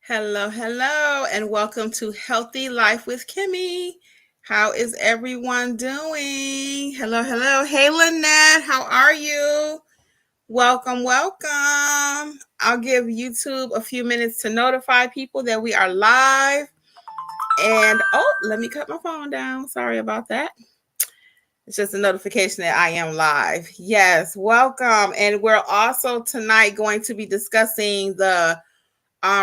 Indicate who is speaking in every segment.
Speaker 1: Hello, and welcome to Healthy Life with Kimmi. How is everyone doing? Hello. Hey, Lynette, how are you? Welcome. I'll give YouTube a few minutes to notify people that we are live. And let me cut my phone down. Sorry about that. It's just a notification that I am live. Yes, welcome. And we're also tonight going to be discussing the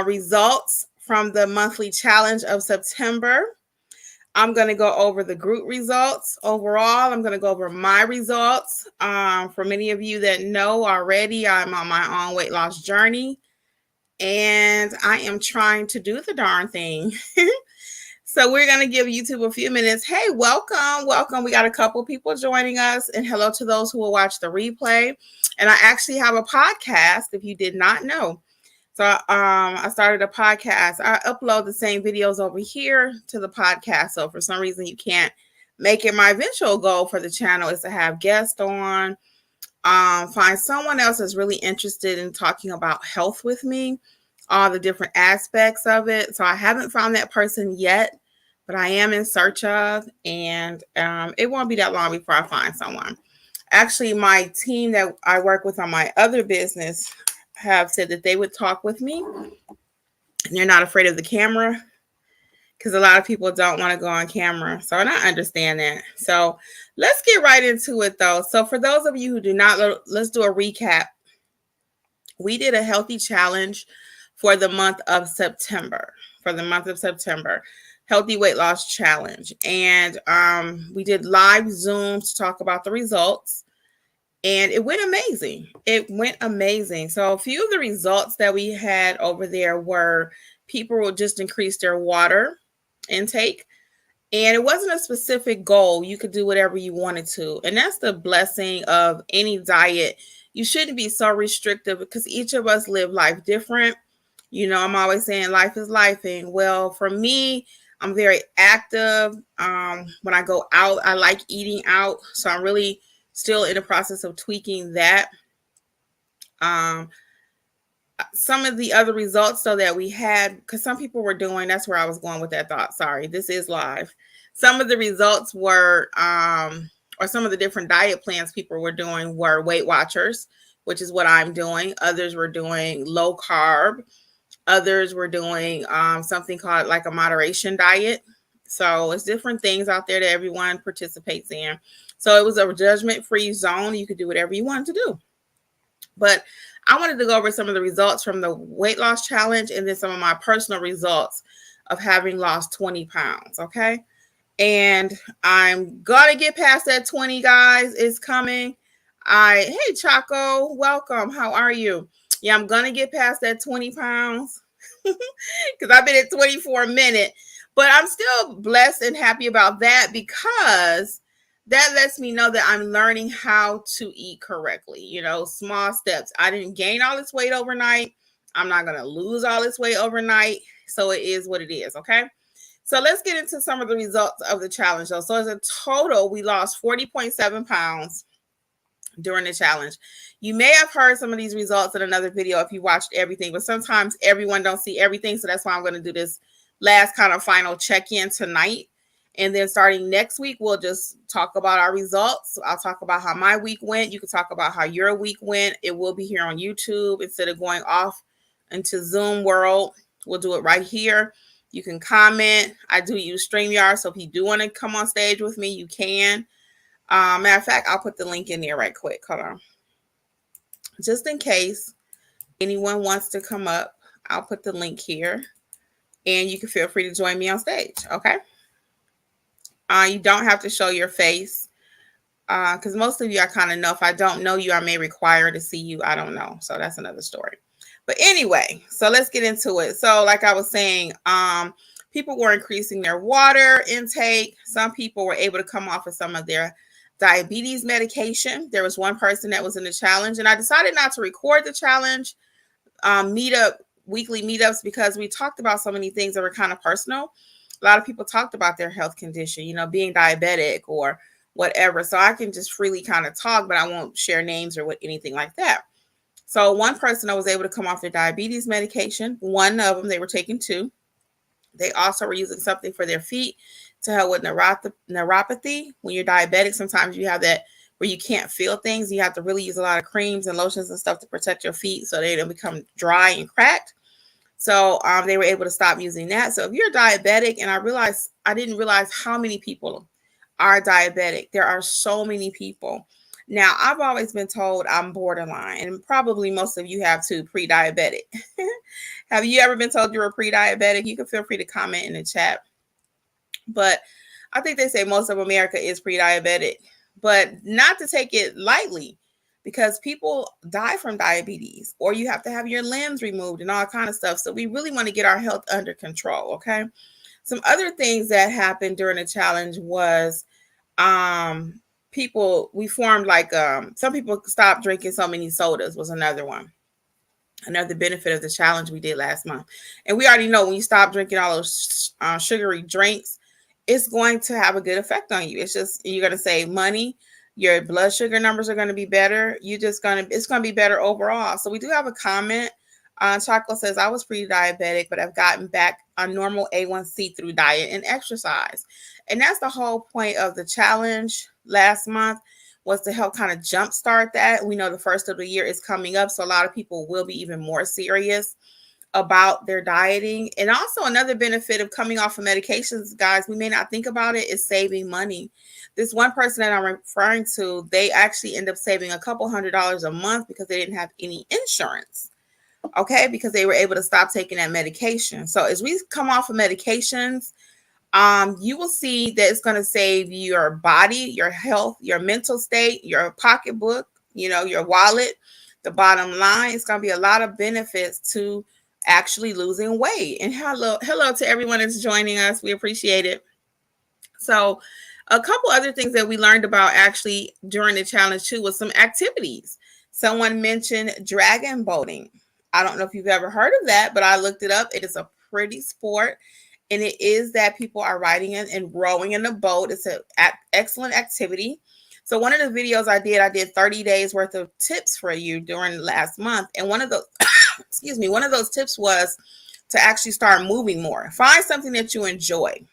Speaker 1: results from the monthly challenge of September. I'm going to go over the group results overall. I'm going to go over my results. For many of you that know already, I'm on my own weight loss journey and I am trying to do the darn thing. So we're going to give YouTube a few minutes. Hey, welcome. We got a couple people joining us, and hello to those who will watch the replay. And I actually have a podcast, if you did not know. So I started a podcast. I upload the same videos over here to the podcast. So for some reason you can't make it, my eventual goal for the channel is to have guests on, find someone else that's really interested in talking about health with me, all the different aspects of it. So I haven't found that person yet, but I am in search of, and it won't be that long before I find someone. Actually, my team that I work with on my other business have said that they would talk with me, and they're not afraid of the camera, because a lot of people don't want to go on camera. So, and I understand that. So let's get right into it though. So for those of you who do not, let's do a recap. We did a healthy challenge for the month of September. Healthy weight loss challenge. And we did live Zooms to talk about the results. And it went amazing. So a few of the results that we had over there were people would just increase their water intake. And it wasn't a specific goal. You could do whatever you wanted to. And that's the blessing of any diet. You shouldn't be so restrictive, because each of us live life different. You know, I'm always saying life is lifing. Well, for me, I'm very active. When I go out, I like eating out. So I'm really still in the process of tweaking that. Some of the other results though that we had, because some people were doing, that's where I was going with that thought. Sorry, this is live. Some of the results were, or some of the different diet plans people were doing were Weight Watchers, which is what I'm doing. Others were doing low carb. Others were doing something called like a moderation diet. So it's different things out there that everyone participates in. So it was a judgment-free zone. You could do whatever you wanted to do. But I wanted to go over some of the results from the weight loss challenge, and then some of my personal results of having lost 20 pounds. Okay. And I'm going to get past that 20, guys. It's coming. Hey, Chaco, welcome. How are you? Yeah, I'm going to get past that 20 pounds because I've been at 24 minutes. But I'm still blessed and happy about that, because that lets me know that I'm learning how to eat correctly. You know, small steps. I didn't gain all this weight overnight. I'm not going to lose all this weight overnight. So it is what it is. Okay. So let's get into some of the results of the challenge though. So as a total, we lost 40.7 pounds during the challenge. You may have heard some of these results in another video if you watched everything, but sometimes everyone don't see everything. So that's why I'm going to do this last kind of final check-in tonight. And then starting next week, we'll just talk about our results. I'll talk about how my week went. You can talk about how your week went. It will be here on YouTube instead of going off into Zoom world. We'll do it right here. You can comment. I do use StreamYard, so if you do want to come on stage with me, you can. Matter of fact, I'll put the link in there right quick. Hold on. Just in case anyone wants to come up, I'll put the link here, and you can feel free to join me on stage. Okay. You don't have to show your face, because most of you I kind of know. If I don't know you, I may require to see you. I don't know. So that's another story. But anyway, so let's get into it. So like I was saying, people were increasing their water intake. Some people were able to come off of some of their diabetes medication. There was one person that was in the challenge, and I decided not to record the challenge weekly meetups, because we talked about so many things that were kind of personal. A lot of people talked about their health condition, you know, being diabetic or whatever. So I can just freely kind of talk, but I won't share names or anything like that. So one person was able to come off their diabetes medication. One of them, they were taking two. They also were using something for their feet to help with neuropathy. When you're diabetic, sometimes you have that where you can't feel things. You have to really use a lot of creams and lotions and stuff to protect your feet so they don't become dry and cracked. So they were able to stop using that. So if you're diabetic, and I didn't realize how many people are diabetic. There are so many people. Now, I've always been told I'm borderline, and probably most of you have too, pre-diabetic. Have you ever been told you were pre-diabetic? You can feel free to comment in the chat. But I think they say most of America is pre-diabetic, but not to take it lightly, because people die from diabetes, or you have to have your limbs removed and all kind of stuff. So we really want to get our health under control. Okay. Some other things that happened during the challenge was we formed like some people stopped drinking so many sodas was another one. Another benefit of the challenge we did last month. And we already know when you stop drinking all those sugary drinks, it's going to have a good effect on you. It's just, you're going to save money. Your blood sugar numbers are going to be better. It's going to be better overall. So we do have a comment. Choco says, I was pre-diabetic, but I've gotten back on normal A1C through diet and exercise. And that's the whole point of the challenge last month, was to help kind of jumpstart that. We know the first of the year is coming up, so a lot of people will be even more serious about their dieting. And also another benefit of coming off of medications, guys, we may not think about it, is saving money. This one person that I'm referring to, they actually end up saving a couple $100s a month because they didn't have any insurance. Okay, because they were able to stop taking that medication. So as we come off of medications, you will see that it's going to save your body, your health, your mental state, your pocketbook, your wallet. The bottom line, it's going to be a lot of benefits to actually losing weight. And hello to everyone that's joining us. We appreciate it. So a couple other things that we learned about actually during the challenge too was some activities. Someone mentioned dragon boating. I don't know if you've ever heard of that, but I looked it up. It is a pretty sport. And it is that people are riding in and rowing in a boat. It's an excellent activity. So one of the videos I did 30 days worth of tips for you during last month. And one of those, one of those tips was to actually start moving more. Find something that you enjoy.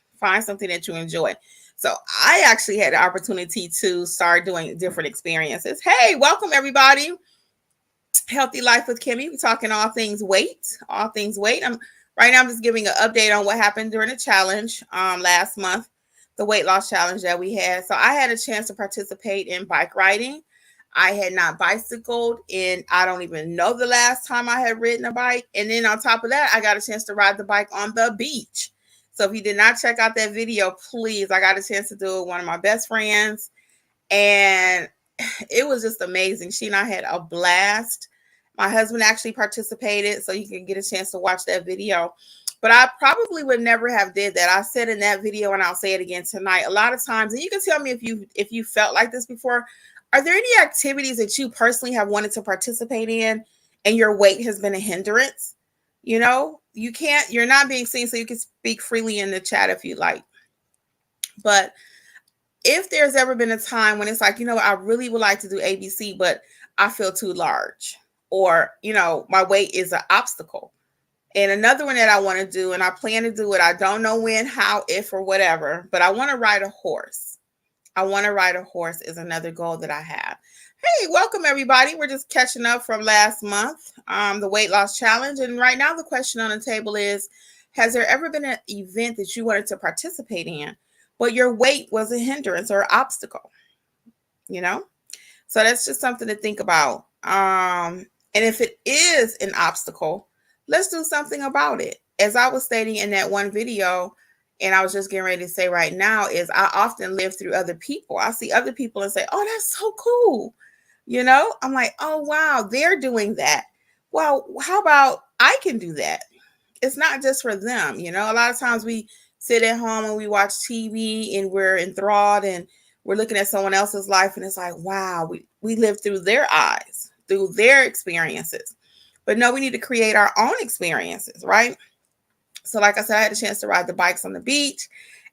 Speaker 1: So I actually had the opportunity to start doing different experiences. Hey, welcome everybody. Healthy Life with Kimmi. We're talking all things weight. Right now I'm just giving an update on what happened during the challenge last month, the weight loss challenge that we had. So I had a chance to participate in bike riding. I had not bicycled in, I don't even know the last time I had ridden a bike. And then on top of that, I got a chance to ride the bike on the beach. So if you did not check out that video, please, I got a chance to do it with one of my best friends. And it was just amazing. She and I had a blast. My husband actually participated, so you can get a chance to watch that video. But I probably would never have did that. I said in that video, and I'll say it again tonight, a lot of times, and you can tell me if you felt like this before, are there any activities that you personally have wanted to participate in and your weight has been a hindrance? You're not being seen, so you can speak freely in the chat if you like. But if there's ever been a time when it's like, I really would like to do ABC, but I feel too large, or, my weight is an obstacle. And another one that I want to do, and I plan to do it, I don't know when, how, if, or whatever, but I want to ride a horse. Is another goal that I have. Hey, welcome everybody. We're just catching up from last month, the weight loss challenge. And right now the question on the table is, has there ever been an event that you wanted to participate in, but your weight was a hindrance or obstacle? So that's just something to think about. And if it is an obstacle, let's do something about it. As I was stating in that one video, and I was just getting ready to say right now, is I often live through other people. I see other people and say, oh, that's so cool. I'm like, oh, wow, they're doing that. Well, how about I can do that? It's not just for them. A lot of times we sit at home and we watch TV and we're enthralled and we're looking at someone else's life and it's like, wow, we live through their eyes, through their experiences. But no, we need to create our own experiences, right? So like I said, I had a chance to ride the bikes on the beach,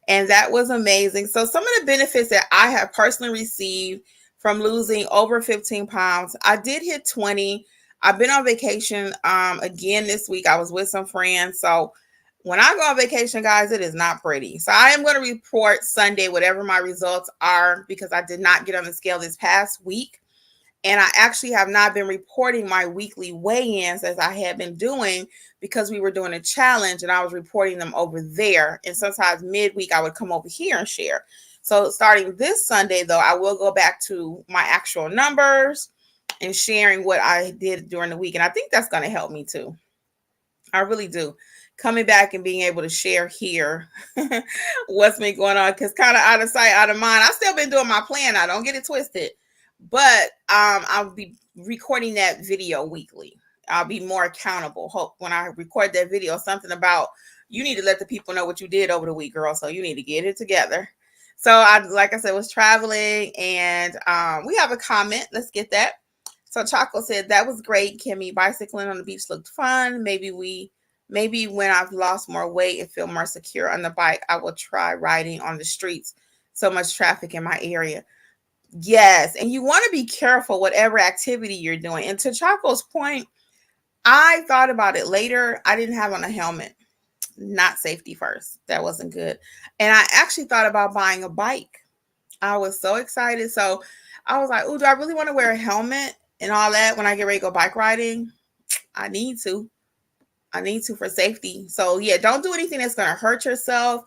Speaker 1: and that was amazing. So some of the benefits that I have personally received from losing over 15 pounds, I did hit 20. I've been on vacation again this week. I was with some friends. So when I go on vacation, guys, it is not pretty. So I am going to report Sunday whatever my results are, because I did not get on the scale this past week. And I actually have not been reporting my weekly weigh-ins as I had been doing, because we were doing a challenge and I was reporting them over there. And sometimes midweek I would come over here and share. So starting this Sunday, though, I will go back to my actual numbers and sharing what I did during the week. And I think that's going to help me too. I really do. Coming back and being able to share here what's been going on, because kind of out of sight, out of mind. I've still been doing my plan. I don't get it twisted, but I'll be recording that video weekly. I'll be more accountable. Hope when I record that video, something about, you need to let the people know what you did over the week, girl. So you need to get it together. So like I said, was traveling, and we have a comment. Let's get that. So Chaco said, that was great, Kimmi. Bicycling on the beach looked fun. Maybe when I've lost more weight and feel more secure on the bike, I will try riding on the streets. So much traffic in my area. Yes. And you want to be careful whatever activity you're doing. And to Chaco's point, I thought about it later. I didn't have on a helmet. Not safety first. That wasn't good. And I actually thought about buying a bike. I was so excited. So I was like, oh, do I really want to wear a helmet and all that when I get ready to go bike riding? I need to for safety. So yeah, don't do anything that's going to hurt yourself.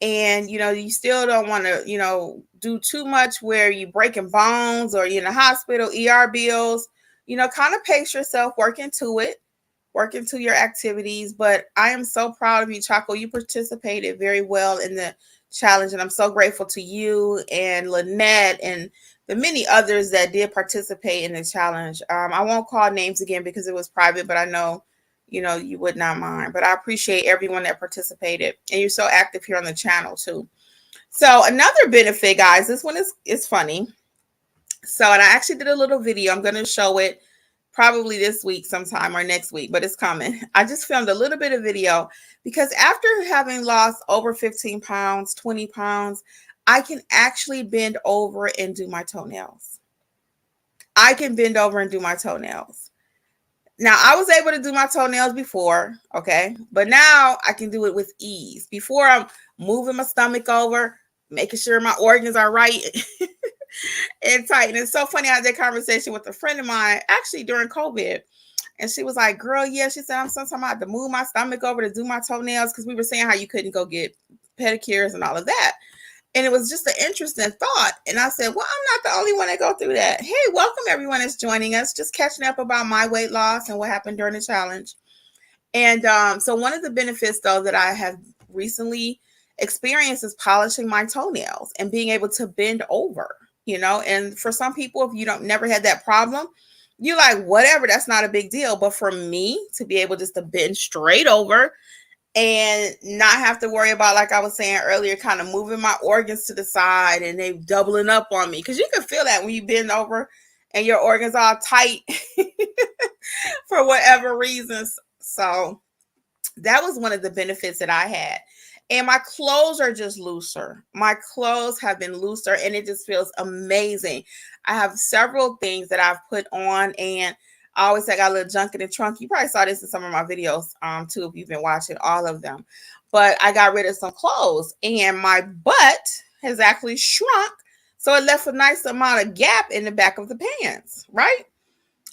Speaker 1: And, you still don't want to, do too much where you breaking bones or you're in the hospital, ER bills, kind of pace yourself, work into your activities. But I am so proud of you, Chaco. You participated very well in the challenge. And I'm so grateful to you and Lynette and the many others that did participate in the challenge. I won't call names again because it was private, but I know, you would not mind. But I appreciate everyone that participated. And you're so active here on the channel too. So another benefit, guys, this one is funny. So, and I actually did a little video. I'm going to show it probably this week sometime or next week, but it's coming. I just filmed a little bit of video because after having lost over 15 pounds, 20 pounds, I can actually bend over and do my toenails. I can bend over and do my toenails. Now, I was able to do my toenails before, okay? But now I can do it with ease. Before, I'm moving my stomach over, making sure my organs are right and tight. And it's so funny, I had that conversation with a friend of mine, actually during COVID. And she was like, girl, yeah, she said, sometimes I have to move my stomach over to do my toenails, because we were saying how you couldn't go get pedicures and all of that. And it was just an interesting thought. And I said, well, I'm not the only one that go through that. Hey, welcome everyone that's joining us. Just catching up about my weight loss and what happened during the challenge. And so one of the benefits, though, that I have recently experienced is polishing my toenails and being able to bend over, And for some people, if you don't never had that problem, you're like, whatever, that's not a big deal. But for me to be able just to bend straight over and not have to worry about, like I was saying earlier, kind of moving my organs to the side and they doubling up on me. Because you can feel that when you bend over and your organs are tight for whatever reasons. So that was one of the benefits that I had. And my clothes are just looser. My clothes have been looser and it just feels amazing. I have several things that I've put on, and I always say I got a little junk in the trunk. You probably saw this in some of my videos too, if you've been watching all of them. But I got rid of some clothes and my butt has actually shrunk. So it left a nice amount of gap in the back of the pants, right?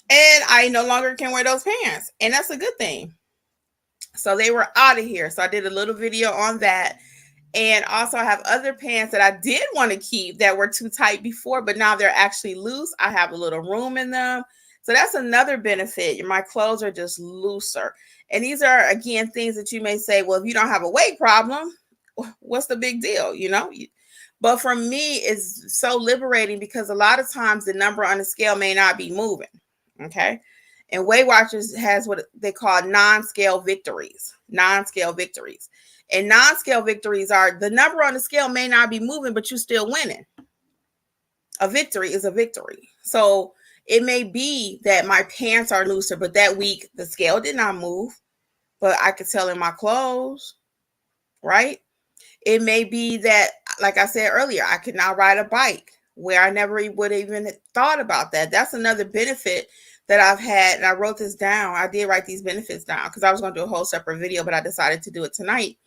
Speaker 1: And I no longer can wear those pants. And that's a good thing. So they were out of here. So I did a little video on that. And also I have other pants that I did want to keep that were too tight before, but now they're actually loose. I have a little room in them. So that's another benefit. My clothes are just looser. And these are, again, things that you may say, well, if you don't have a weight problem, what's the big deal? But for me, it's so liberating because a lot of times the number on the scale may not be moving. Okay. And Weight Watchers has what they call non-scale victories. Non-scale victories. And non-scale victories are the number on the scale may not be moving, but you're still winning. A victory is a victory. So it may be that my pants are looser, but that week the scale did not move, but I could tell in my clothes, right? It may be that, like I said earlier, I could now ride a bike where I never would have even thought about that. That's another benefit that I've had, and I wrote this down. I did write these benefits down because I was going to do a whole separate video, but I decided to do it tonight.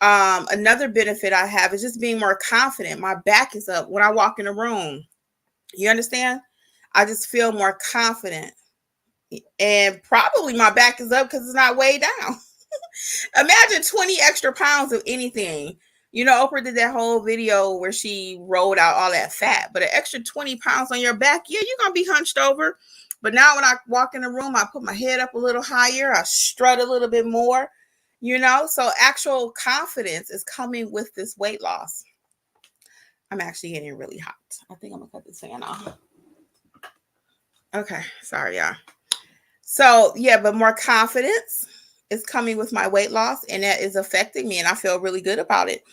Speaker 1: Another benefit I have is just being more confident. My back is up when I walk in a room. You understand? I just feel more confident. And probably my back is up because it's not way down. Imagine 20 extra pounds of anything. You know, Oprah did that whole video where she rolled out all that fat, but an extra 20 pounds on your back, yeah, you're going to be hunched over. But now when I walk in the room, I put my head up a little higher. I strut a little bit more, you know, so actual confidence is coming with this weight loss. I'm actually getting really hot. I think I'm going to cut this fan off. Okay. Sorry, y'all. So, yeah, but more confidence is coming with my weight loss, and that is affecting me, and I feel really good about it.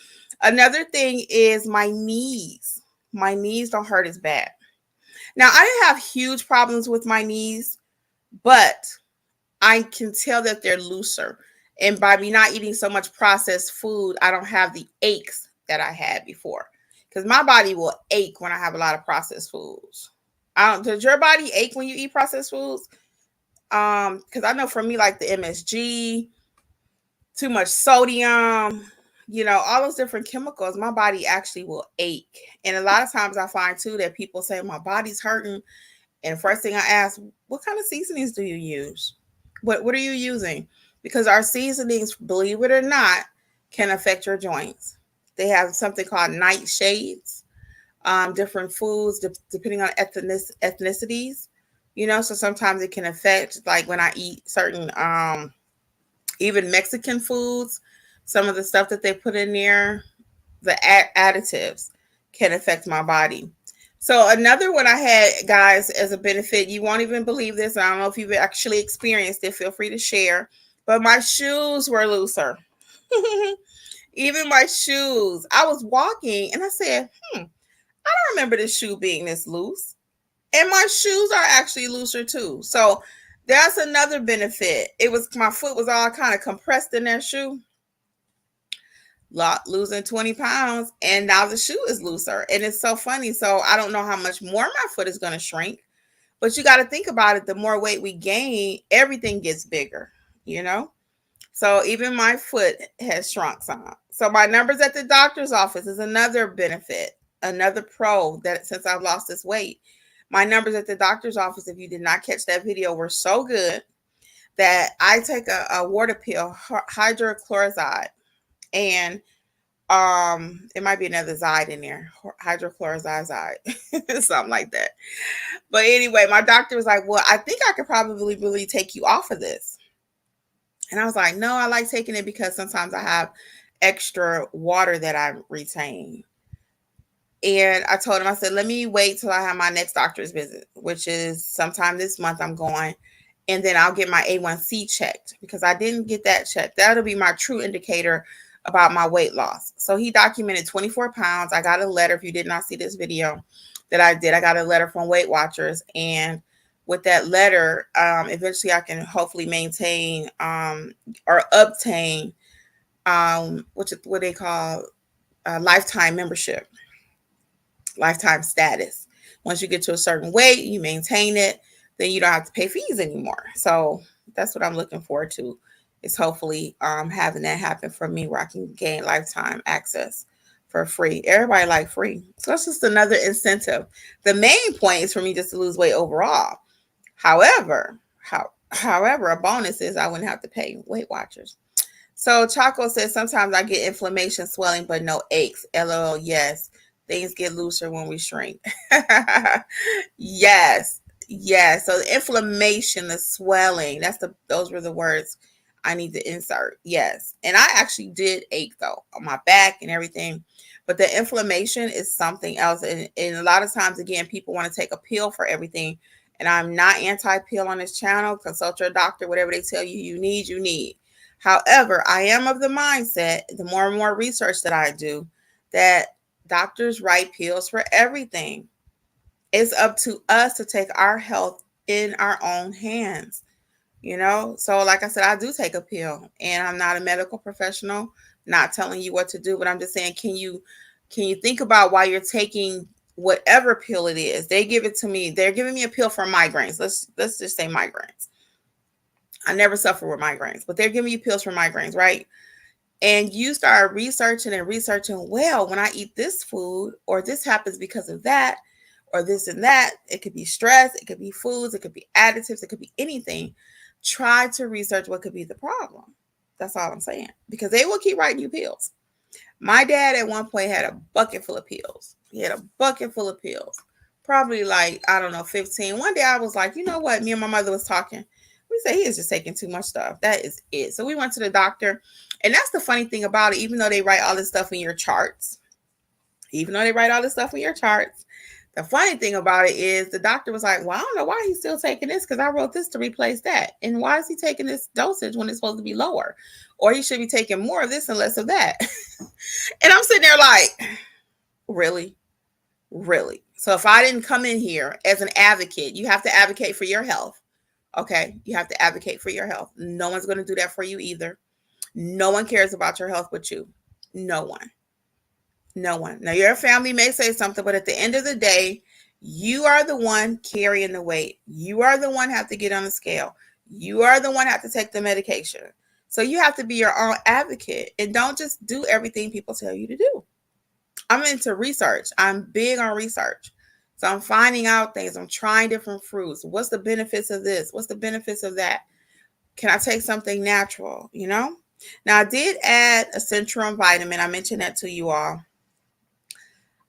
Speaker 1: Another thing is my knees. My knees don't hurt as bad. Now, I didn't have huge problems with my knees, but I can tell that they're looser. And by me not eating so much processed food, I don't have the aches that I had before. Because my body will ache when I have a lot of processed foods. Does your body ache when you eat processed foods? Because I know for me, like the MSG, too much sodium, you know, all those different chemicals, my body actually will ache. And a lot of times I find too that people say my body's hurting. And first thing I ask, what kind of seasonings do you use? What are you using? Because our seasonings, believe it or not, can affect your joints. They have something called nightshades, different foods, depending on ethnicities, you know, so sometimes it can affect, like when I eat certain, even Mexican foods, some of the stuff that they put in there, the additives can affect my body. So another one I had, guys, as a benefit, you won't even believe this. I don't know if you've actually experienced it. Feel free to share. But my shoes were looser. Even my shoes. I was walking and I said, I don't remember this shoe being this loose. And my shoes are actually looser too. So that's another benefit. It was, my foot was all kind of compressed in that shoe. Losing 20 pounds, and now the shoe is looser. And it's so funny. So I don't know how much more my foot is going to shrink. But you got to think about it. The more weight we gain, everything gets bigger, you know? So even my foot has shrunk some. So my numbers at the doctor's office is another benefit, another pro that since I've lost this weight. My numbers at the doctor's office, if you did not catch that video, were so good that I take a water pill, hydrochloride, and it might be another Zide in there, hydrochloride, something like that. But anyway, my doctor was like, well, I think I could probably really take you off of this. And I was like, no, I like taking it because sometimes I have extra water that I retain. And I told him, I said, let me wait till I have my next doctor's visit, which is sometime this month I'm going. And then I'll get my A1C checked because I didn't get that checked. That'll be my true indicator about my weight loss. So he documented 24 pounds. I got a letter, if you did not see this video that I did, I got a letter from Weight Watchers. And with that letter, eventually I can hopefully maintain or obtain what they call lifetime membership, lifetime status. Once you get to a certain weight, you maintain it, then you don't have to pay fees anymore. So that's what I'm looking forward to, is hopefully having that happen for me where I can gain lifetime access for free. Everybody like free. So that's just another incentive. The main point is for me just to lose weight overall. However, a bonus is I wouldn't have to pay Weight Watchers. So Chaco says, sometimes I get inflammation, swelling, but no aches. LOL, yes. Things get looser when we shrink. Yes. Yes. So the inflammation, the swelling, those were the words I need to insert. Yes. And I actually did ache though on my back and everything. But the inflammation is something else. And a lot of times, again, people want to take a pill for everything. And I'm not anti-pill on this channel. Consult your doctor, whatever they tell you you need, you need. However, I am of the mindset, the more and more research that I do, that doctors write pills for everything. It's up to us to take our health in our own hands, you know? So like I said, I do take a pill, and I'm not a medical professional, not telling you what to do, but I'm just saying, can you think about why you're taking whatever pill it is. They give it to me. They're giving me a pill for migraines. Let's just say migraines. I never suffer with migraines, but they're giving you pills for migraines, right? And you start researching and researching, well, when I eat this food, or this happens because of that, or this and that, it could be stress, it could be foods, it could be additives, it could be anything. Try to research what could be the problem. That's all I'm saying. Because they will keep writing you pills. My dad at one point had a bucket full of pills. He had a bucket full of pills. Probably like, I don't know, 15. One day I was like, you know what? Me and my mother was talking. We said he is just taking too much stuff. That is it. So we went to the doctor. And that's the funny thing about it. Even though they write all this stuff in your charts, the funny thing about it is the doctor was like, well, I don't know why he's still taking this, because I wrote this to replace that. And why is he taking this dosage when it's supposed to be lower? Or he should be taking more of this and less of that. And I'm sitting there like, really? Really? So if I didn't come in here as an advocate, you have to advocate for your health. Okay? You have to advocate for your health. No one's going to do that for you either. No one cares about your health but you. No one. No one. Now, your family may say something, but at the end of the day, you are the one carrying the weight. You are the one have to get on the scale. You are the one have to take the medication. So you have to be your own advocate and don't just do everything people tell you to do. I'm into research. I'm big on research. So I'm finding out things. I'm trying different fruits. What's the benefits of this? What's the benefits of that? Can I take something natural? Now, I did add a Centrum vitamin. I mentioned that to you all.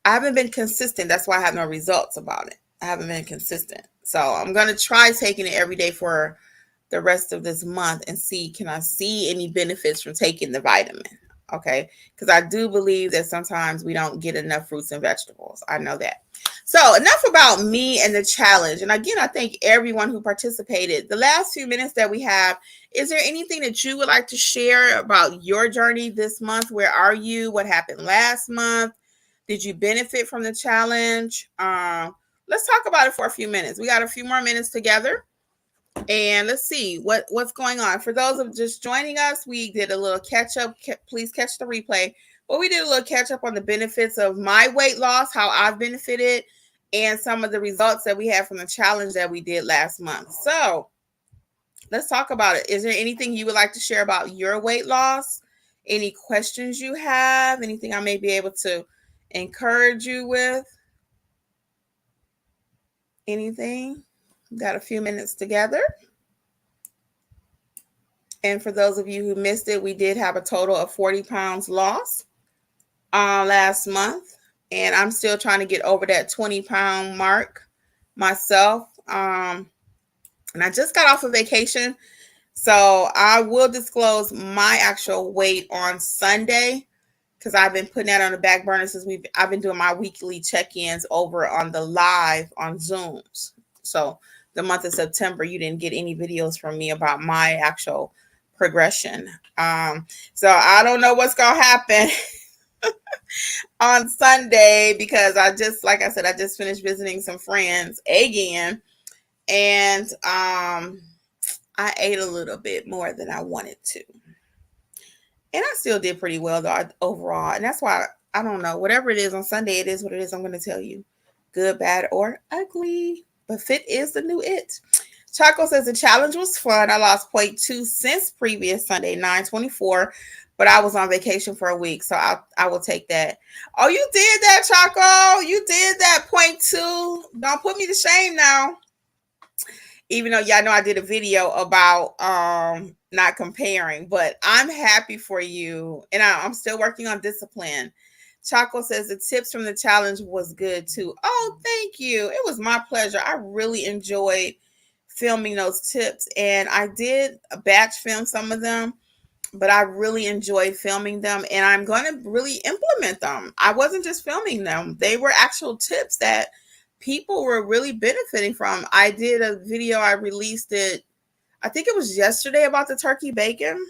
Speaker 1: I haven't been consistent. That's why I have no results about it. I haven't been consistent. So I'm going to try taking it every day for the rest of this month and see, can I see any benefits from taking the vitamin? Okay. Because I do believe that sometimes we don't get enough fruits and vegetables. I know that. So enough about me and the challenge. And again, I thank everyone who participated. The last few minutes that we have, is there anything that you would like to share about your journey this month? Where are you? What happened last month? Did you benefit from the challenge? Let's talk about it for a few minutes. We got a few more minutes together. And let's see what's going on. For those of just joining us, we did a little catch up. Please catch the replay. But we did a little catch up on the benefits of my weight loss, how I've benefited, and some of the results that we had from the challenge that we did last month. So let's talk about it. Is there anything you would like to share about your weight loss? Any questions you have? Anything I may be able to encourage you with? Anything? Got a few minutes together. And for those of you who missed it, we did have a total of 40 pounds lost last month. And I'm still trying to get over that 20-pound mark myself. And I just got off of vacation. So I will disclose my actual weight on Sunday, because I've been putting that on the back burner since I've been doing my weekly check-ins over on the live on Zooms. So the month of September, you didn't get any videos from me about my actual progression. So I don't know what's going to happen on Sunday, because like I said, I just finished visiting some friends again. And I ate a little bit more than I wanted to. And I still did pretty well though overall. And that's why, I don't know, whatever it is on Sunday, it is what it is. I'm going to tell you, good, bad, or ugly. But fit is the new it. Chaco says the challenge was fun. I lost 0.2 since previous Sunday, 9/24, but I was on vacation for a week, so I will take that. Oh, you did that, Chaco. You did that 0.2. Don't put me to shame now. Even though y'all know I did a video about not comparing, but I'm happy for you. And I'm still working on discipline. Chaco says the tips from the challenge was good too. Oh, thank you. It was my pleasure. I really enjoyed filming those tips. And I did batch film some of them, but I really enjoyed filming them. And I'm going to really implement them. I wasn't just filming them. They were actual tips that people were really benefiting from. I did a video, I released it, I think it was yesterday, about the turkey bacon.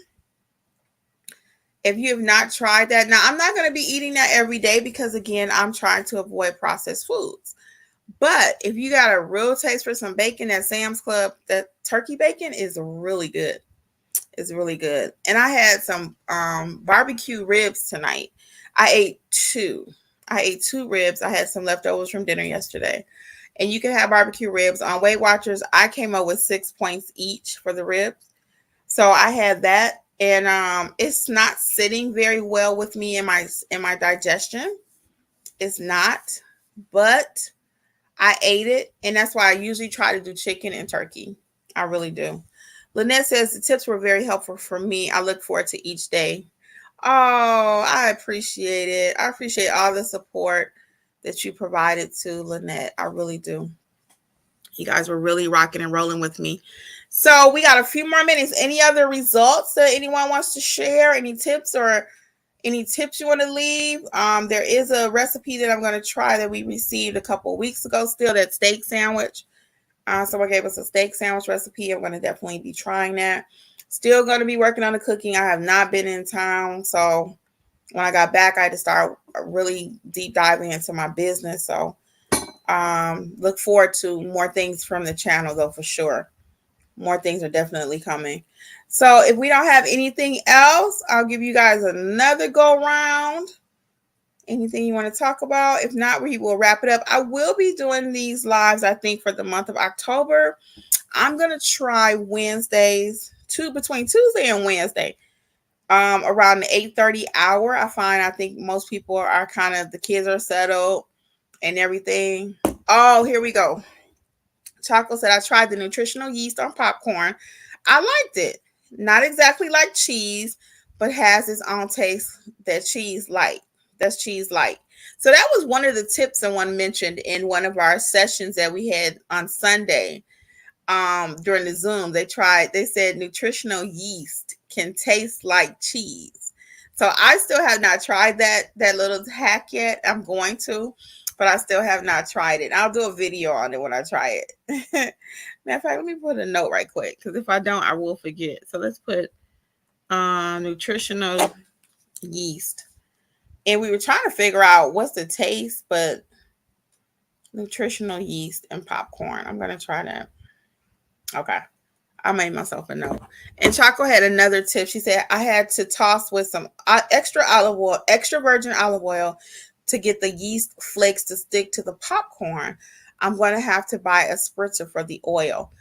Speaker 1: If you have not tried that, now I'm not going to be eating that every day because, again, I'm trying to avoid processed foods. But if you got a real taste for some bacon at Sam's Club, that turkey bacon is really good. It's really good. And I had some barbecue ribs tonight. I ate two. I ate 2 ribs. I had some leftovers from dinner yesterday. And you can have barbecue ribs. On Weight Watchers, I came up with 6 points each for the ribs. So I had that. And it's not sitting very well with me in my digestion. It's not. But I ate it. And that's why I usually try to do chicken and turkey. I really do. Lynette says the tips were very helpful for me. I look forward to each day. Oh, I appreciate it. I appreciate all the support that you provided to Lynette. I really do. You guys were really rocking and rolling with me. So we got a few more minutes. Any other results that anyone wants to share? Any tips or any tips you want to leave? There is a recipe that I'm going to try that we received a couple of weeks ago. Still, that steak sandwich. Someone gave us a steak sandwich recipe. I'm going to definitely be trying that. Still going to be working on the cooking. I have not been in town, so when I got back, I had to start really deep diving into my business. So look forward to more things from the channel, though, for sure. More things are definitely coming. So if we don't have anything else, I'll give you guys another go round. Anything you want to talk about? If not, we will wrap it up. I will be doing these lives, I think, for the month of October. I'm going to try Wednesdays, between Tuesday and Wednesday, around the 8:30 hour. I think most people are kind of, the kids are settled and everything. Oh, here we go. Choco said, I tried the nutritional yeast on popcorn. I liked it. Not exactly like cheese, but has its own taste that cheese like. That's cheese like. So that was one of the tips someone mentioned in one of our sessions that we had on Sunday. During the Zoom, they said nutritional yeast can taste like cheese. So I still have not tried that little hack yet. I'm going to, but I still have not tried it. I'll do a video on it when I try it. Matter of fact, let me put a note right quick, because if I don't, I will forget. So let's put nutritional yeast. And we were trying to figure out what's the taste, but nutritional yeast and popcorn. I'm going to try that. Okay. I made myself a note. And Choco had another tip. She said, I had to toss with some extra olive oil, extra virgin olive oil, to get the yeast flakes to stick to the popcorn. I'm going to have to buy a spritzer for the oil.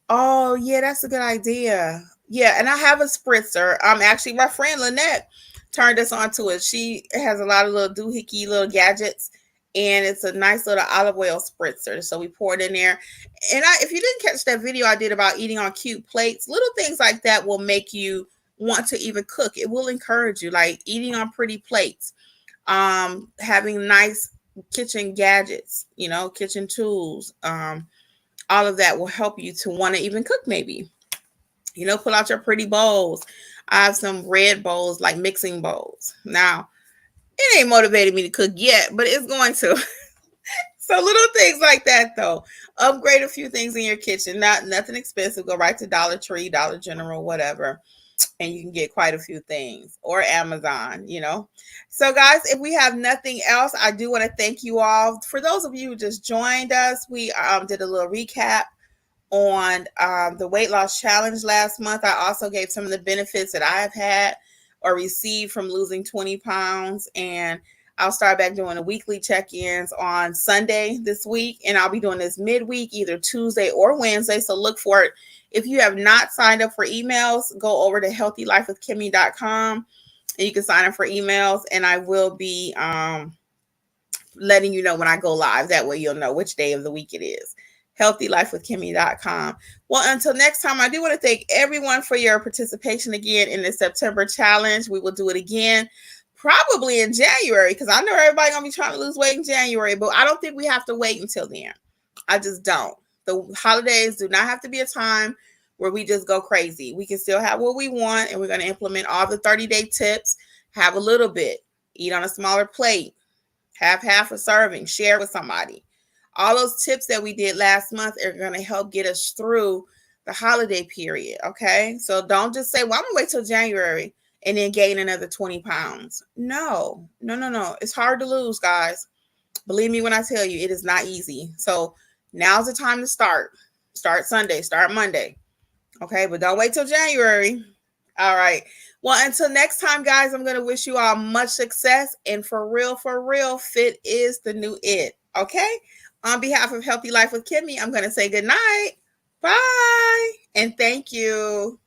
Speaker 1: Oh, yeah, that's a good idea. Yeah, and I have a spritzer. Actually, my friend Lynette turned us onto it. She has a lot of little doohickey little gadgets, and it's a nice little olive oil spritzer. So we pour it in there. And if you didn't catch that video I did about eating on cute plates, little things like that will make you want to even cook. It will encourage you, like eating on pretty plates, having nice kitchen gadgets, kitchen tools. All of that will help you to want to even cook, maybe. Pull out your pretty bowls. I have some red bowls, like mixing bowls. Now, it ain't motivated me to cook yet, but it's going to. So little things like that, though. Upgrade a few things in your kitchen. Nothing expensive. Go right to Dollar Tree, Dollar General, whatever, and you can get quite a few things, or Amazon. So guys, if we have nothing else, I do want to thank you all. For those of you who just joined us, we did a little recap on the weight loss challenge last month. I also gave some of the benefits that I have had or received from losing 20 pounds. And I'll start back doing the weekly check-ins on Sunday this week. And I'll be doing this midweek, either Tuesday or Wednesday. So look for it. If you have not signed up for emails, go over to healthylifewithkimmi.com and you can sign up for emails. And I will be letting you know when I go live. That way you'll know which day of the week it is. healthylifewithkimmi.com. Well, until next time, I do want to thank everyone for your participation again in the September challenge. We will do it again probably in January, because I know everybody gonna be trying to lose weight in January, but I don't think we have to wait until then. I just don't. The holidays do not have to be a time where we just go crazy. We can still have what we want, and we're going to implement all the 30-day tips. Have a little bit, eat on a smaller plate, have half a serving, share with somebody. All those tips that we did last month are going to help get us through the holiday period. Okay. So don't just say, well, I'm going to wait till January and then gain another 20 pounds. No. It's hard to lose, guys. Believe me when I tell you, it is not easy. So now's the time to start. Start Sunday, start Monday. Okay. But don't wait till January. All right. Well, until next time, guys, I'm going to wish you all much success. And for real, fit is the new it. Okay. On behalf of Healthy Life with Kimmi, I'm going to say good night. Bye. And thank you.